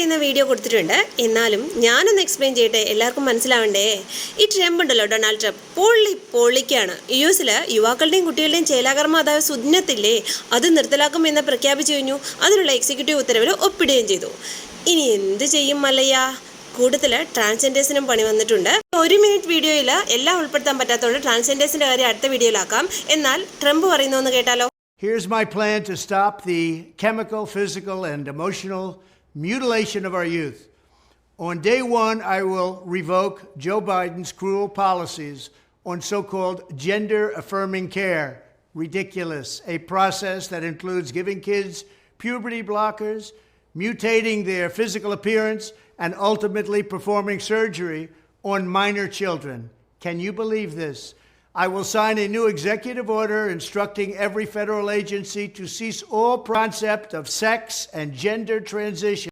പറയുന്ന വീഡിയോ കൊടുത്തിട്ടുണ്ട്. എന്നാലും ഞാനൊന്ന് എക്സ്പ്ലെയിൻ ചെയ്യട്ടെ, എല്ലാവർക്കും മനസ്സിലാവണ്ടേ. ഈ ട്രംപ് ഉണ്ടല്ലോ, ഡൊണാൾഡ് ട്രംപ് പൊള്ളിക്കാണ്. US യുവാക്കളുടെയും കുട്ടികളുടെയും ചേലാകർമ്മ അതായത് സുന്നത്തില്ലേ അത് നിർത്തലാക്കും എന്ന് പ്രഖ്യാപിച്ചു കഴിഞ്ഞു. അതിനുള്ള എക്സിക്യൂട്ടീവ് ഉത്തരവിൽ ഒപ്പിടുകയും ചെയ്തു. ഇനി എന്ത് ചെയ്യും മല്ലയ്യ? കൂടുതൽ ട്രാൻസ്ജെൻഡേഴ്സിനും പണി വന്നിട്ടുണ്ട്. 1 മിനിറ്റ് വീഡിയോയിൽ എല്ലാം ഉൾപ്പെടുത്താൻ പറ്റാത്തതുകൊണ്ട് ട്രാൻസ്ജെൻഡേഴ്സിന്റെ കാര്യം അടുത്ത വീഡിയോയിലാക്കാം. എന്നാൽ ട്രംപ് പറയുന്നതെന്ന് കേട്ടാലോ. Here's my plan to stop the chemical, physical, and emotional mutilation of our youth. On day one, I will revoke Joe Biden's cruel policies on so-called gender-affirming care. Ridiculous. A process that includes giving kids puberty blockers, mutating their physical appearance, and ultimately performing surgery on minor children. Can you believe this? I will sign a new executive order instructing every federal agency to cease all concept of sex and gender transition.